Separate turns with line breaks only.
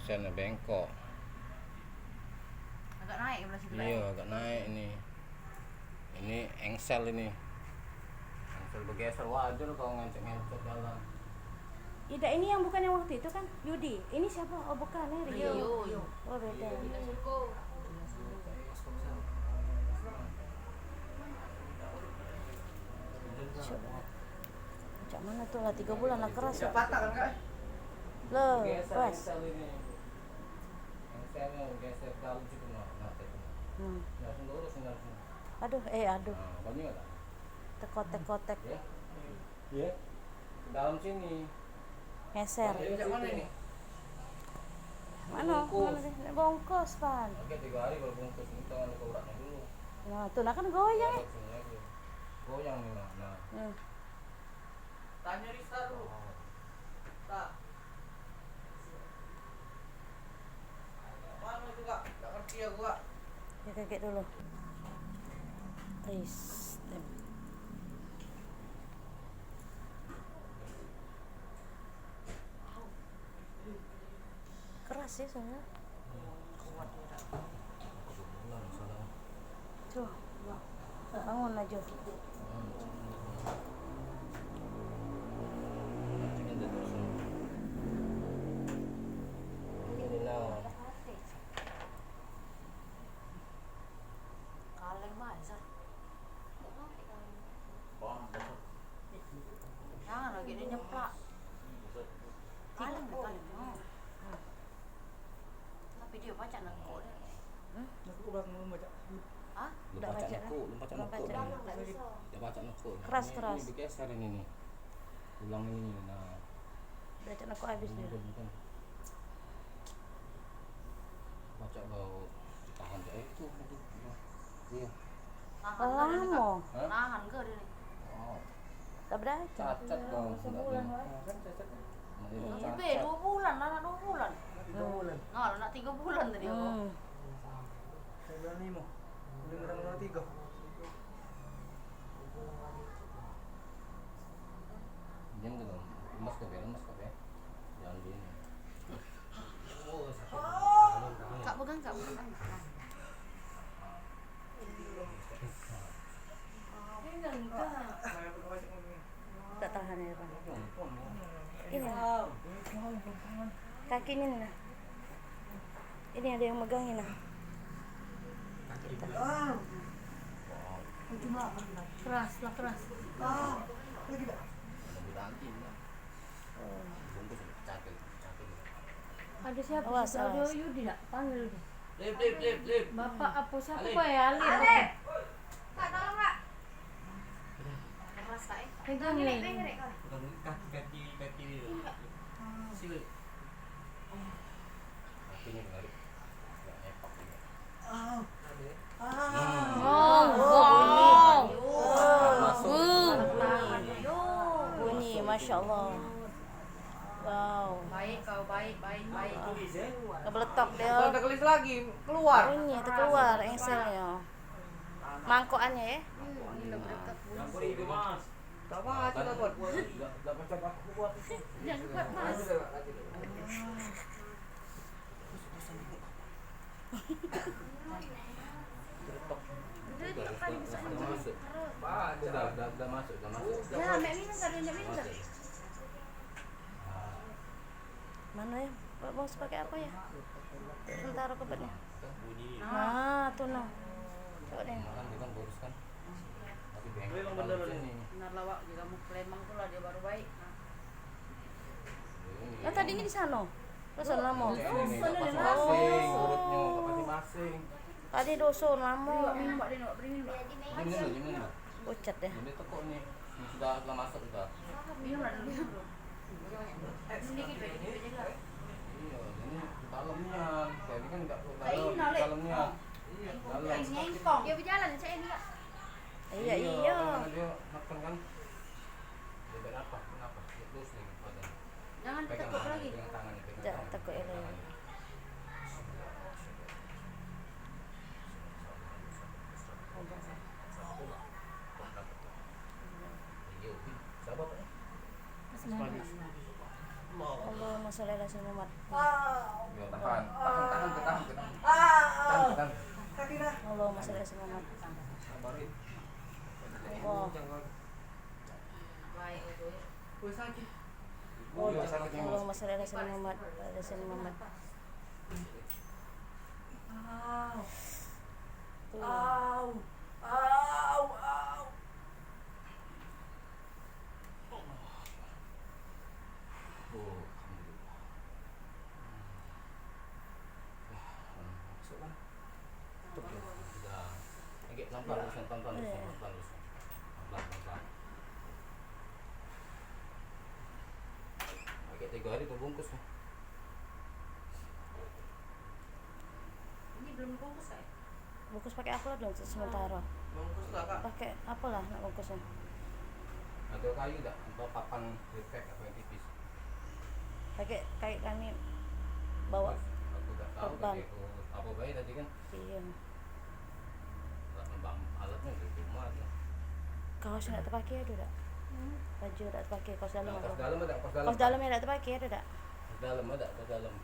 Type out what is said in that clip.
engselnya bengkok.
Agak naik belah situ.
Iya, agak naik ini. Ini engsel ini. Engsel bergeser wajar kalau ngencet-ngencet jalan.
Ida ini yang bukan yang waktu itu kan? Yudi. Ini siapa? Oh bukan, Rio. Oh beda. Macam mana tuh lah 3 bulan lah keras ya.
Patah kan kak?
Loh,
Geser
pas.
engsel ini. Engselnya geser jauh situ nah. Langsung lurus ini langsung.
Aduh.
Nah, bunyi enggak?
Tekotek-kotek.
Ya. Iya. Dalam sini.
Ngeser.
Yang mana ini?
Mana? Mana bongkos, Pan.
Oke, 3 hari baru bungkus ini tangan ke uratnya dulu.
Nah, tuh nah kan goyang ya.
Sini aja. Goyang nih nah.
Tanya Rista dulu. Tak. Mana itu kak? Tak ngerti ya gua.
Ya kaget dulu. Sistem. Keras sih soalnya. Tuh. Bangun aja.
Kaleng mah Zat. Jangan lagi dia nyeplak. Kaleng. Tapi dia baca nak kok dia.
Aku belakang mau baca.
Hah?
Udah baca dah.
Belum baca
Belum
nuku.
baca.
Udah baca nuku.
Keras.
Ini bergeser ini nih. Ulang ini nah.
Baca aku habis dia.
Bukan. Baca bau ditahan aja itu. Iya.
Lama.
Nahan ke dia nih.
Oh.
Tak baca.
Cacat dong.
Sebulan
Enggak.
wah.
Kan cacat.
Tapi 2 bulan, anak 2 bulan.
3 bulan.
Nah, anak 3 bulan tadi aku.
Saya bilang 5. Boleh orang 3.
Diam dulu. Lemas kok ya. Jangan gini.
Kak pegang.
Tak tahan ya Pak. Ini kakinya nih nah. Ini ada yang megangin nah. Keras. Ada siapa?
Awas.
Ada Yudi tak? Panggil dia.
Lip.
Bapak apa siapa ya? Ali.
Kak, tolong Kak. Keras Kak.
Pegang nih.
Kaki Silit.
Kakinya menarik. Enggak nyepak juga.
Bunyi, masya Allah. Wow.
Baik kau, baik.
Kebeletok dia.
Kalau terkelis lagi keluar.
Bunyi itu keluar engselnya. Mangkokannya ya.
Tak apa, kita buat.
Enggak percaya aku buat itu.
Jangan kuat Mas.
Udah masuk.
Ya, Mbak Mina tadi Mbak Mina.
Mana ya? Mau pakai apa ya? Taruh kebetnya. Nah, tuh nah. Coba deh.
Makan dia kan boros kan. Tapi bengkok.
Memang bener
ini.
Benar lawak jika mau Palembang tuh lah dia baru baik. Nah.
Oh, tadinya di sana. Dosun lama.
Urutnya pasti masing.
Tadi dosun lama.
Minum Mbak dia nak beri minum.
Gimana?
Pucat deh.
Ini toko nih. Ini sudah masuk sudah.
Minum lah dulu. Sedikit baik dikit aja lah.
Iya, ini dalamnya. Jadi kan enggak
Nah,
dalamnya. Dalam.
Ngengkong. Dia berjalan saya ini Kak.
Iya.
Karena dia makan kan. Dia berapa? Kenapa? Terus nih badan.
Jangan tekuk lagi.
Pegang tangan nih, pegang
Jangan
tangan.
tekuk ini.
Pegang tangan. Iya, siapa Pak?
Allahumma sholli ala sayyidina Muhammad.
Ya, tahan.
Kaki dah.
Allahumma sholli ala sayyidina Muhammad.
Sabarin.
Allah.
Baik itu.
Woi sakit.
Iya, sakit ini, Mas.
Allahumma sholli ala sayyidina Muhammad. Ala sayyidina Muhammad. Tuh.
Au. Au. Au.
Oh, alhamdulillah. Masuk kan? Tutup ya. Sudah. Agak pelan-pelan, Lusan. Pelan-pelan, Lusan.
Iya.
Pelan-pelan, Lusan. Pelan-pelan. Agak 3 hari terbungkus nih.
Ini belum bungkus kan?
Bungkus pakai apa dong sementara?
Bungkus lah kak.
Pakai apalah nak bungkusnya?
Ada kayu tak? Atau papan refleks apa yang tipis?
Pakai kayak kami bawa.
Aku tak tahu
Korban.
tadi aku apa bayi tadi kan.
Iya.
Alatnya di rumah aja.
Kaos nak terpakai ada tak? Baju tak terpakai, kaos dalam
Nah,
ada.
kos dalam ada, kos dalam.
Kaos dalamnya tak terpakai ada tak?
Kos dalam ada, kos dalam.